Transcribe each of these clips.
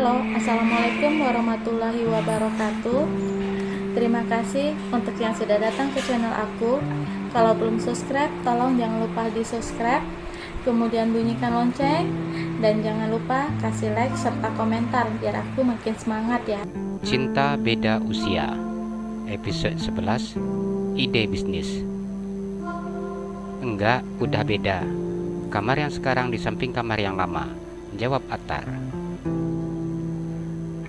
Halo, Assalamualaikum warahmatullahi wabarakatuh. Terima kasih untuk yang sudah datang ke channel aku. Kalau belum subscribe, tolong jangan lupa di subscribe, kemudian bunyikan lonceng, dan jangan lupa kasih like serta komentar biar aku makin semangat ya. Cinta Beda Usia, episode 11, ide bisnis. Enggak, udah beda. Kamar yang sekarang di samping kamar yang lama, jawab Atar.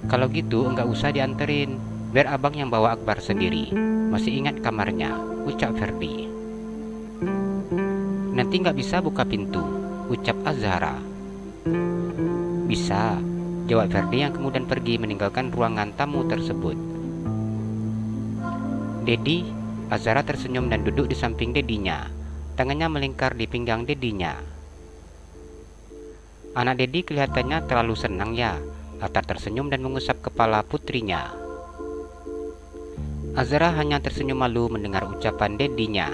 Kalau gitu enggak usah dianterin, biar abang yang bawa Akbar sendiri. Masih ingat kamarnya, ucap Ferdi. Nanti enggak bisa buka pintu, ucap Azhara. Bisa, jawab Ferdi yang kemudian pergi meninggalkan ruangan tamu tersebut. Dedi, Azhara tersenyum dan duduk di samping Dedinya. Tangannya melingkar di pinggang Dedinya. Anak Dedi kelihatannya terlalu senang ya. Atar tersenyum dan mengusap kepala putrinya. Azhara hanya tersenyum malu mendengar ucapan Dedinya.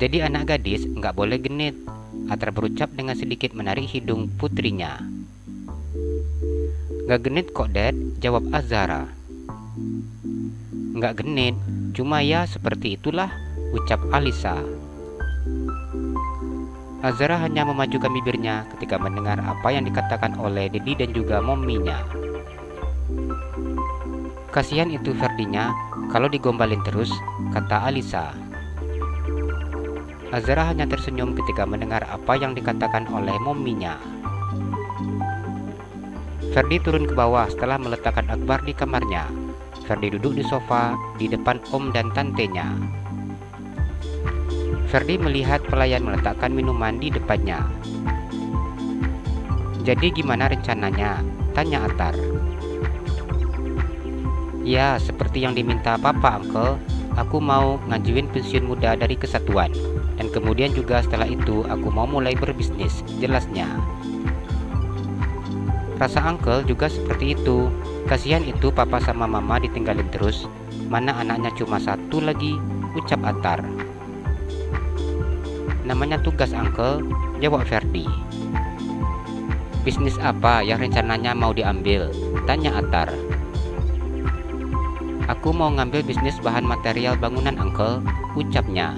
Jadi anak gadis nggak boleh genit, Atar berucap dengan sedikit menarik hidung putrinya. Nggak genit kok Dad, jawab Azhara. Nggak genit, cuma ya seperti itulah, ucap Alisa. Azhara hanya memajukan bibirnya ketika mendengar apa yang dikatakan oleh Dedi dan juga mominya. Kasihan itu Ferdinya, kalau digombalin terus, kata Alisa. Azhara hanya tersenyum ketika mendengar apa yang dikatakan oleh mominya. Ferdi turun ke bawah setelah meletakkan Akbar di kamarnya. Ferdi duduk di sofa di depan om dan tantenya. Ferdi melihat pelayan meletakkan minuman di depannya. Jadi gimana rencananya? Tanya Atar. Ya, seperti yang diminta Papa, Uncle. Aku mau ngajuin pensiun muda dari kesatuan. Dan kemudian juga setelah itu aku mau mulai berbisnis, jelasnya. Rasa Uncle juga seperti itu. Kasihan itu Papa sama Mama ditinggalin terus. Mana anaknya cuma satu lagi, ucap Atar. Namanya tugas Uncle, jawab Ferdi. Bisnis apa yang rencananya mau diambil? Tanya Atar. Aku mau ngambil bisnis bahan material bangunan Uncle, ucapnya.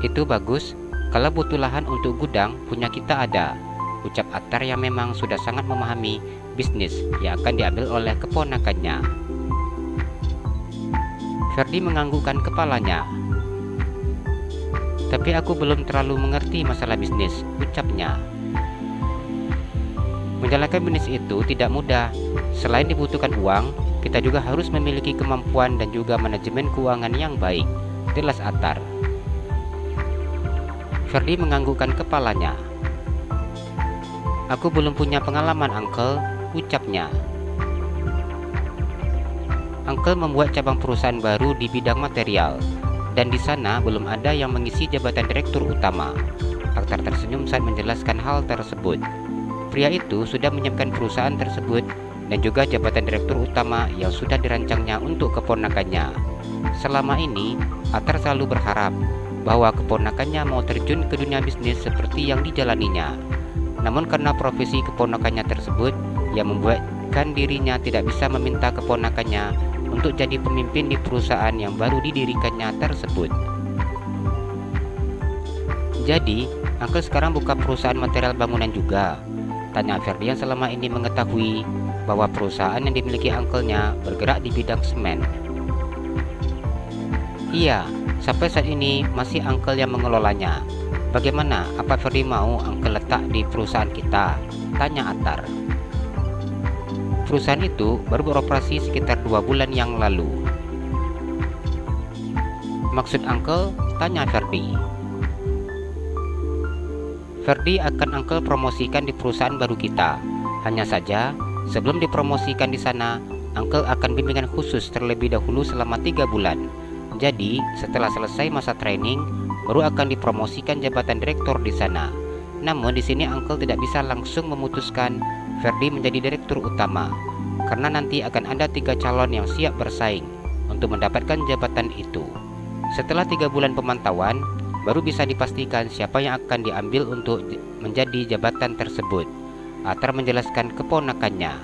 Itu bagus, kalau butuh lahan untuk gudang punya kita ada, ucap Atar yang memang sudah sangat memahami bisnis yang akan diambil oleh keponakannya. Ferdi menganggukkan kepalanya. Tapi aku belum terlalu mengerti masalah bisnis, ucapnya. Menjalankan bisnis itu tidak mudah. Selain dibutuhkan uang, kita juga harus memiliki kemampuan dan juga manajemen keuangan yang baik, jelas Atar. Ferdi menganggukkan kepalanya. Aku belum punya pengalaman, Uncle, ucapnya. Uncle membuat cabang perusahaan baru di bidang material. Dan di sana belum ada yang mengisi jabatan direktur utama. Atar tersenyum saat menjelaskan hal tersebut. Pria itu sudah menyiapkan perusahaan tersebut dan juga jabatan direktur utama yang sudah dirancangnya untuk keponakannya. Selama ini, Atar selalu berharap bahwa keponakannya mau terjun ke dunia bisnis seperti yang dijalaninya. Namun karena profesi keponakannya tersebut yang membuatkan dirinya tidak bisa meminta keponakannya untuk jadi pemimpin di perusahaan yang baru didirikannya tersebut. Jadi, Uncle sekarang buka perusahaan material bangunan juga? Tanya Ferdi yang selama ini mengetahui bahwa perusahaan yang dimiliki Uncle-nya bergerak di bidang semen. Iya, sampai saat ini masih Uncle yang mengelolanya. Bagaimana, apa Ferdi mau Uncle letak di perusahaan kita? Tanya Atar. Perusahaan itu baru beroperasi sekitar 2 bulan yang lalu. Maksud Uncle? Tanya Ferdi. Ferdi akan Uncle promosikan di perusahaan baru kita. Hanya saja, sebelum dipromosikan di sana, Uncle akan bimbingan khusus terlebih dahulu selama 3 bulan. Jadi, setelah selesai masa training, baru akan dipromosikan jabatan direktur di sana. Namun di sini Uncle tidak bisa langsung memutuskan Ferdi menjadi direktur utama, karena nanti akan ada 3 calon yang siap bersaing untuk mendapatkan jabatan itu. Setelah 3 bulan pemantauan, baru bisa dipastikan siapa yang akan diambil untuk menjadi jabatan tersebut. Atar menjelaskan keponakannya.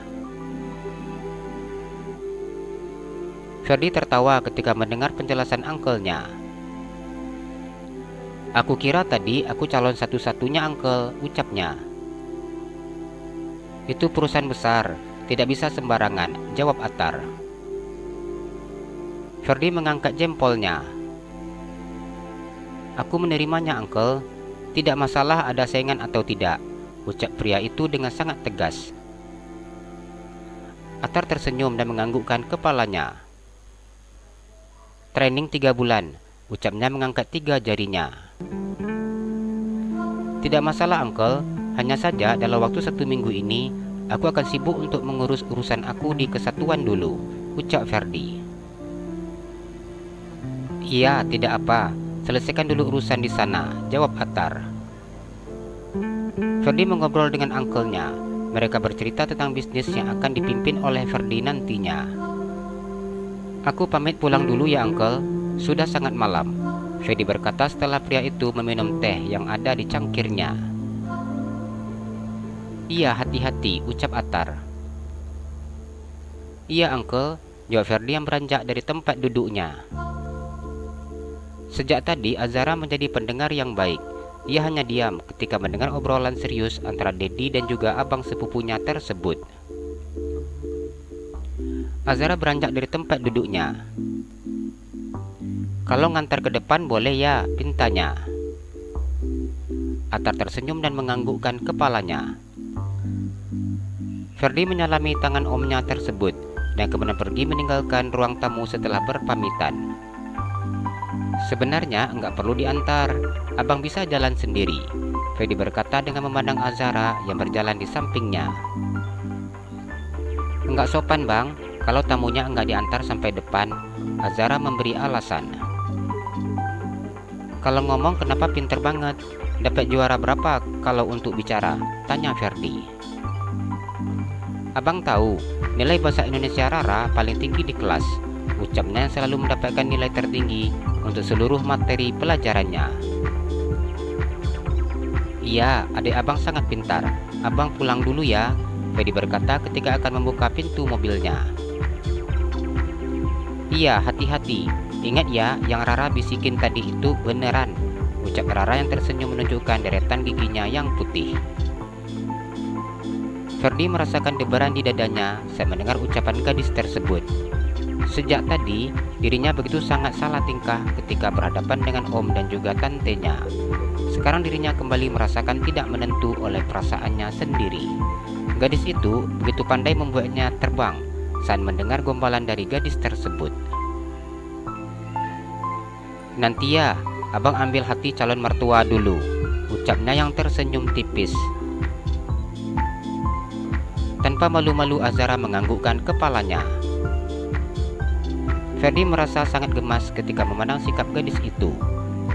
Ferdi tertawa ketika mendengar penjelasan uncle-nya. "Aku kira tadi aku calon satu-satunya, uncle," ucapnya. "Itu perusahaan besar, tidak bisa sembarangan," jawab Atar. Ferdi mengangkat jempolnya. "Aku menerimanya, uncle. Tidak masalah ada saingan atau tidak," ucap pria itu dengan sangat tegas. Atar tersenyum dan menganggukkan kepalanya. "Training 3 bulan," ucapnya mengangkat 3 jarinya. "Tidak masalah, uncle. Hanya saja dalam waktu 1 minggu ini aku akan sibuk untuk mengurus urusan aku di kesatuan dulu," ucap Ferdi. "Iya, tidak apa. Selesaikan dulu urusan di sana," jawab Atar. Ferdi mengobrol dengan uncle-nya. Mereka bercerita tentang bisnis yang akan dipimpin oleh Ferdi nantinya. "Aku pamit pulang dulu ya, uncle. Sudah sangat malam," Ferdi berkata setelah pria itu meminum teh yang ada di cangkirnya. "Iya, hati-hati," ucap Atar. "Iya, uncle," jawab Ferdi yang beranjak dari tempat duduknya. Sejak tadi Azara menjadi pendengar yang baik. Ia hanya diam ketika mendengar obrolan serius antara Dedi dan juga abang sepupunya tersebut. Azara beranjak dari tempat duduknya. "Kalau ngantar ke depan boleh ya," pintanya. Atar tersenyum dan menganggukkan kepalanya. Ferdi menyalami tangan omnya tersebut dan kemudian pergi meninggalkan ruang tamu setelah berpamitan. "Sebenarnya enggak perlu diantar, abang bisa jalan sendiri," Ferdi berkata dengan memandang Azara yang berjalan di sampingnya. "Enggak sopan, bang, kalau tamunya enggak diantar sampai depan," Azara memberi alasan. "Kalau ngomong kenapa pinter banget? Dapat juara berapa kalau untuk bicara?" tanya Ferdi. "Abang tahu, nilai bahasa Indonesia Rara paling tinggi di kelas," ucapnya yang selalu mendapatkan nilai tertinggi untuk seluruh materi pelajarannya. "Iya, adik abang sangat pintar. Abang pulang dulu ya," Ferdi berkata ketika akan membuka pintu mobilnya. "Iya, hati-hati. Ingat ya, yang Rara bisikin tadi itu beneran," ucap Rara yang tersenyum menunjukkan deretan giginya yang putih. Ferdi merasakan debaran di dadanya saat mendengar ucapan gadis tersebut. Sejak tadi, dirinya begitu sangat salah tingkah ketika berhadapan dengan om dan juga tantenya. Sekarang dirinya kembali merasakan tidak menentu oleh perasaannya sendiri. Gadis itu begitu pandai membuatnya terbang saat mendengar gombalan dari gadis tersebut. "Nanti ya, abang ambil hati calon mertua dulu," ucapnya yang tersenyum tipis. Tanpa malu-malu Azara menganggukkan kepalanya. Ferdi merasa sangat gemas ketika memandang sikap gadis itu.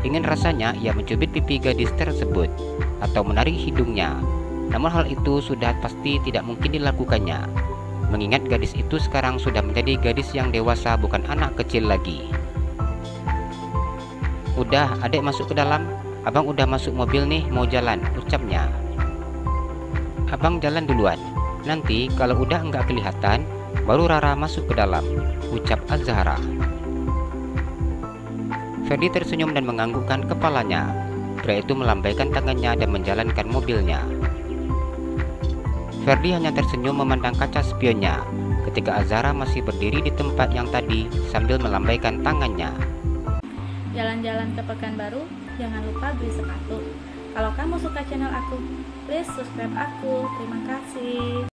Ingin rasanya ia mencubit pipi gadis tersebut atau menarik hidungnya. Namun hal itu sudah pasti tidak mungkin dilakukannya, mengingat gadis itu sekarang sudah menjadi gadis yang dewasa, bukan anak kecil lagi. "Udah, adik masuk ke dalam. Abang udah masuk mobil nih, mau jalan," ucapnya. "Abang jalan duluan. Nanti kalau udah enggak kelihatan, baru Rara masuk ke dalam," ucap Azhara. Ferdi tersenyum dan menganggukkan kepalanya. Pria itu melambaikan tangannya dan menjalankan mobilnya. Ferdi hanya tersenyum memandang kaca spionnya ketika Azhara masih berdiri di tempat yang tadi sambil melambaikan tangannya. Jalan-jalan ke Pekanbaru, jangan lupa beli sepatu. Kalau kamu suka channel aku, please subscribe aku. Terima kasih.